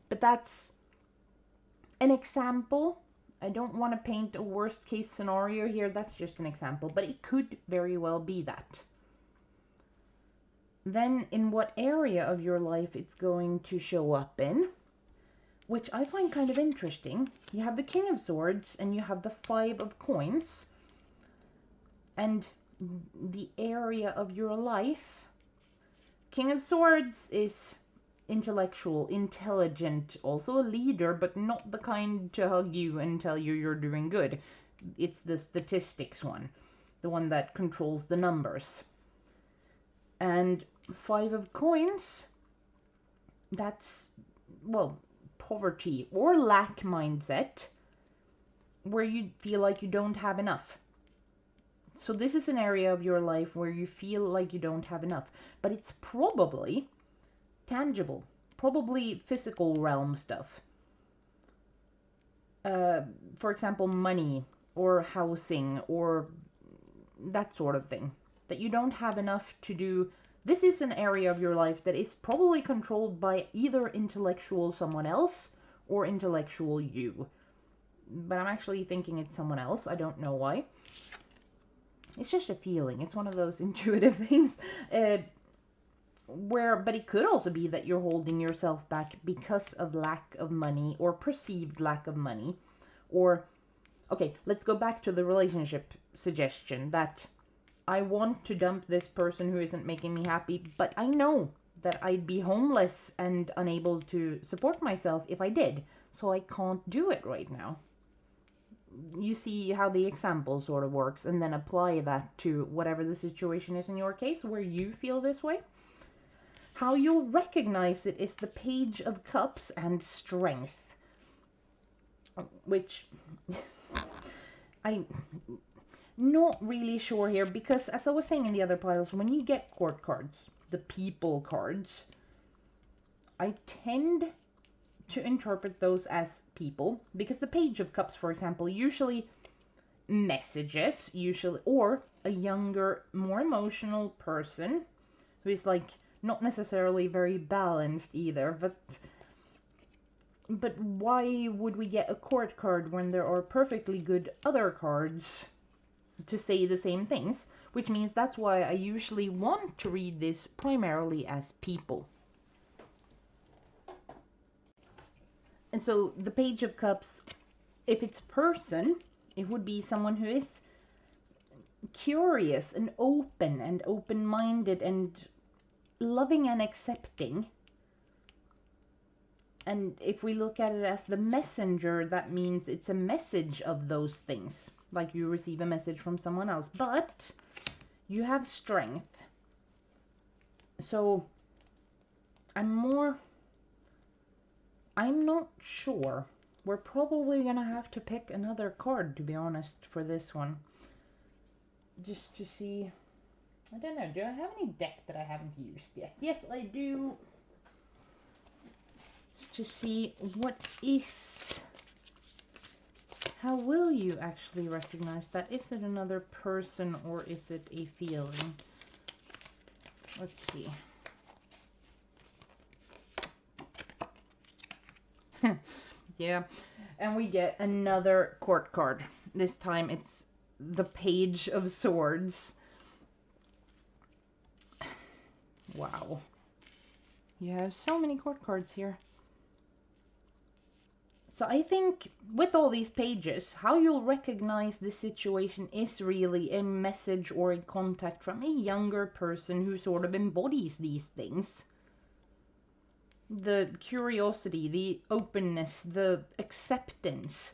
But that's an example. I don't want to paint a worst case scenario here. That's just an example. But it could very well be that. Then in what area of your life it's going to show up in. which I find kind of interesting. You have the King of Swords and you have the Five of Coins. And the area of your life. King of Swords is intellectual, intelligent, also a leader, but not the kind to hug you and tell you you're doing good. It's the statistics one, the one that controls the numbers. And Five of Coins, that's, well, poverty or lack mindset, where you feel like you don't have enough. So this is an area of your life where you feel like you don't have enough, but it's probably tangible, probably physical realm stuff. For example, money or housing or that sort of thing, that you don't have enough to do. This is an area of your life that is probably controlled by either intellectual someone else or intellectual you. But I'm actually thinking it's someone else. I don't know why. It's just a feeling. It's one of those intuitive things. But it could also be that you're holding yourself back because of lack of money or perceived lack of money. Or, okay, let's go back to the relationship suggestion that I want to dump this person who isn't making me happy, but I know that I'd be homeless and unable to support myself if I did, so I can't do it right now. You see how the example sort of works, and then apply that to whatever the situation is in your case where you feel this way. How you'll recognize it is the Page of Cups and Strength, which I'm not really sure here, because as I was saying in the other piles, when you get court cards, the people cards, I tend to interpret those as people, because the Page of Cups, for example, usually messages, or a younger, more emotional person who is like not necessarily very balanced either, but why would we get a court card when there are perfectly good other cards to say the same things? Which means that's why I usually want to read this primarily as people. And so the Page of Cups, if it's a person, it would be someone who is curious and open-minded and loving and accepting. And if we look at it as the messenger, that means it's a message of those things, like you receive a message from someone else. But you have strength. So I'm not sure. We're probably gonna have to pick another card, to be honest, for this one. Just to see. I don't know, do I have any deck that I haven't used yet? Yes, I do. Just to see what is... How will you actually recognize that? Is it another person or is it a feeling? Let's see. Yeah, and we get another court card. This time it's the Page of Swords. Wow. You have so many court cards here. So I think with all these pages, how you'll recognize this situation is really a message or a contact from a younger person who sort of embodies these things. The curiosity, the openness, the acceptance,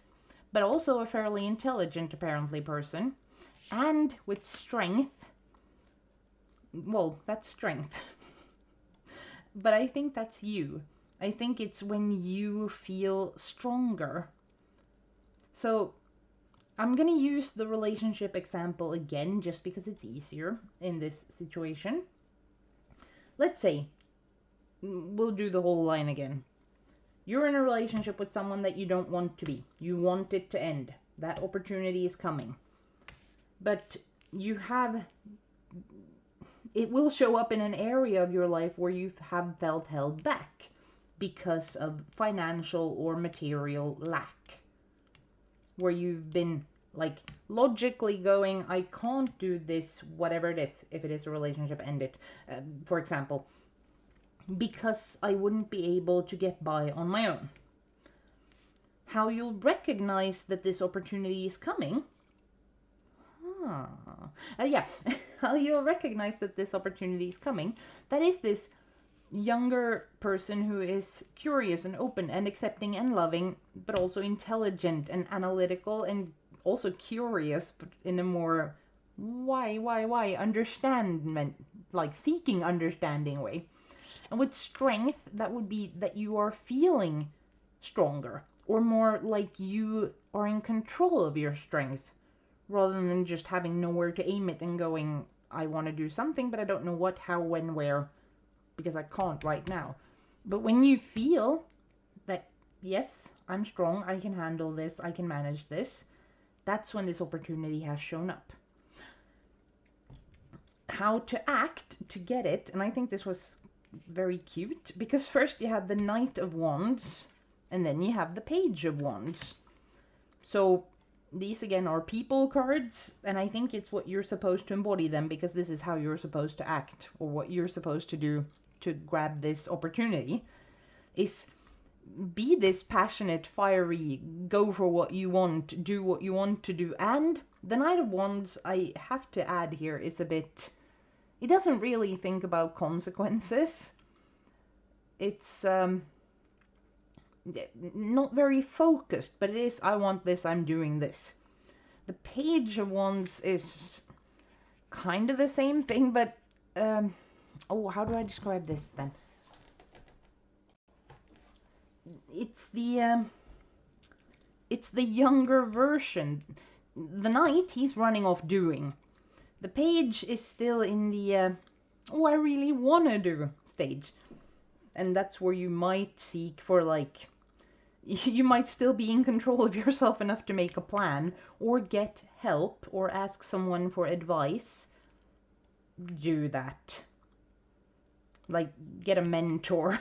but also a fairly intelligent, apparently, person. And with strength, well, that's strength. But I think that's you. I think it's when you feel stronger. So I'm gonna use the relationship example again, just because it's easier in this situation. Let's say, we'll do the whole line again. You're in a relationship with someone that you don't want to be. You want it to end. That opportunity is coming. But you have... It will show up in an area of your life where you have felt held back because of financial or material lack. Where you've been, like, logically going, I can't do this, whatever it is, if it is a relationship, end it. For example, because I wouldn't be able to get by on my own. How you'll recognize that this opportunity is coming. Yeah, how you'll recognize that this opportunity is coming. That is this younger person who is curious and open and accepting and loving, but also intelligent and analytical and also curious, but in a more why understandment, like seeking understanding way. And with strength, that would be that you are feeling stronger, or more like you are in control of your strength, rather than just having nowhere to aim it and going, I want to do something, but I don't know what, how, when, where, because I can't right now. But when you feel that, yes, I'm strong, I can handle this, I can manage this, that's when this opportunity has shown up. How to act to get it, and I think this was very cute, because first you have the Knight of Wands, and then you have the Page of Wands. So these again are people cards, and I think it's what you're supposed to embody them, because this is how you're supposed to act, or what you're supposed to do to grab this opportunity, is be this passionate, fiery, go for what you want, do what you want to do. And the Knight of Wands, I have to add here, is a bit, it doesn't really think about consequences. It's not very focused, but it is, I want this, I'm doing this. The Page of Wands is kind of the same thing, but oh, how do I describe this then? It's the younger version. The Knight, he's running off doing. The Page is still in the oh, I really want to do stage. And that's where you might seek for, like, you might still be in control of yourself enough to make a plan, or get help, or ask someone for advice. Do that. Like, get a mentor.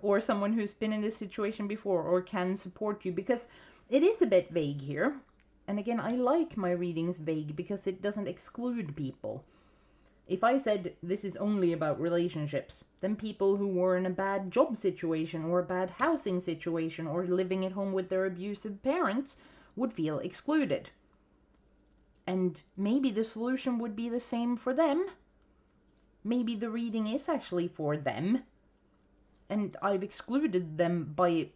Or someone who's been in this situation before, or can support you, because it is a bit vague here. And again, I like my readings vague because it doesn't exclude people. If I said this is only about relationships, then people who were in a bad job situation, or a bad housing situation, or living at home with their abusive parents would feel excluded. And maybe the solution would be the same for them. Maybe the reading is actually for them, and I've excluded them by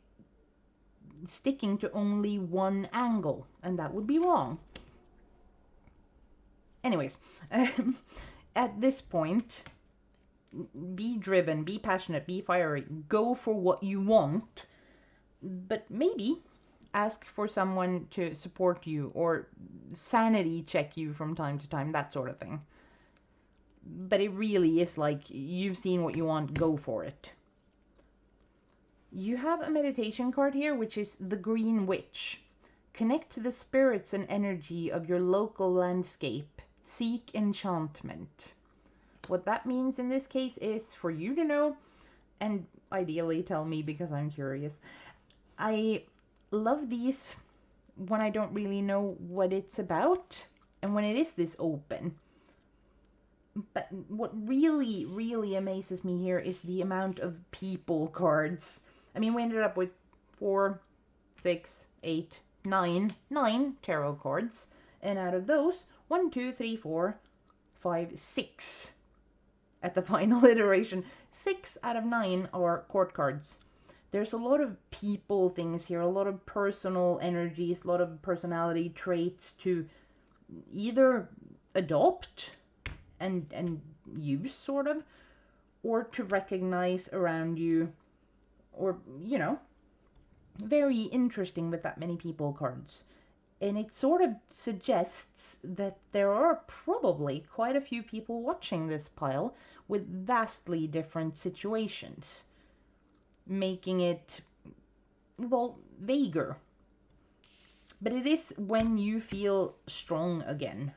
sticking to only one angle, and that would be wrong. Anyways, at this point, be driven, be passionate, be fiery, go for what you want, but maybe ask for someone to support you, or sanity check you from time to time, that sort of thing. But it really is like, you've seen what you want, go for it. You have a meditation card here, which is the Green Witch. Connect to the spirits and energy of your local landscape. Seek enchantment. What that means in this case is for you to know, and ideally tell me because I'm curious. I love these when I don't really know what it's about, and when it is this open. But what really, really amazes me here is the amount of people cards. I mean, we ended up with 4, 6, 8, 9 tarot cards. And out of those, 1, 2, 3, 4, 5, 6 at the final iteration. 6 out of 9 are court cards. There's a lot of people things here, a lot of personal energies, a lot of personality traits to either adopt and use, sort of, or to recognize around you, or, you know, very interesting with that many people cards. And it sort of suggests that there are probably quite a few people watching this pile with vastly different situations, making it, well, vaguer. But it is when you feel strong again.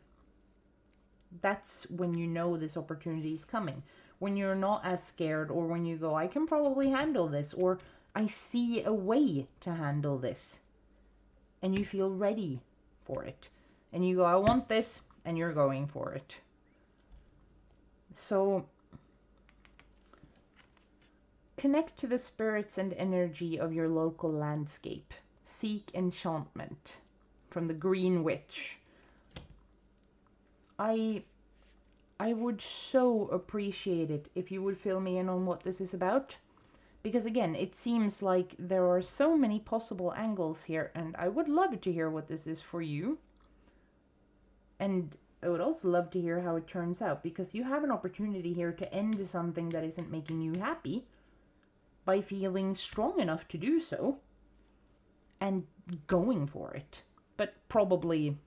That's when you know this opportunity is coming. When you're not as scared, or when you go, I can probably handle this, or I see a way to handle this. And you feel ready for it. And you go, I want this, and you're going for it. So connect to the spirits and energy of your local landscape. Seek enchantment from the Green Witch. I would so appreciate it if you would fill me in on what this is about. Because again, it seems like there are so many possible angles here, and I would love to hear what this is for you. And I would also love to hear how it turns out, because you have an opportunity here to end something that isn't making you happy by feeling strong enough to do so and going for it. But probably,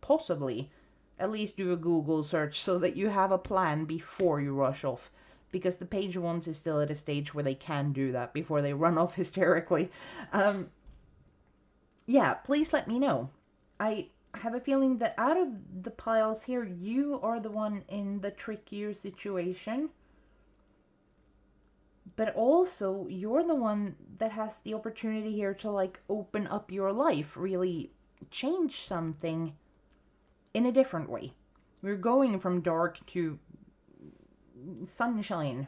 possibly, at least do a Google search so that you have a plan before you rush off, because the page ones is still at a stage where they can do that before they run off hysterically. Yeah, please let me know. I have a feeling that out of the piles here, you are the one in the trickier situation. But also, you're the one that has the opportunity here to, like, open up your life, really change something in a different way. We're going from dark to sunshine,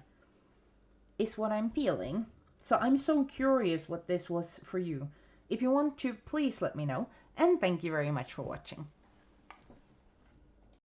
is what I'm feeling. So I'm so curious what this was for you. If you want to, please let me know. And thank you very much for watching.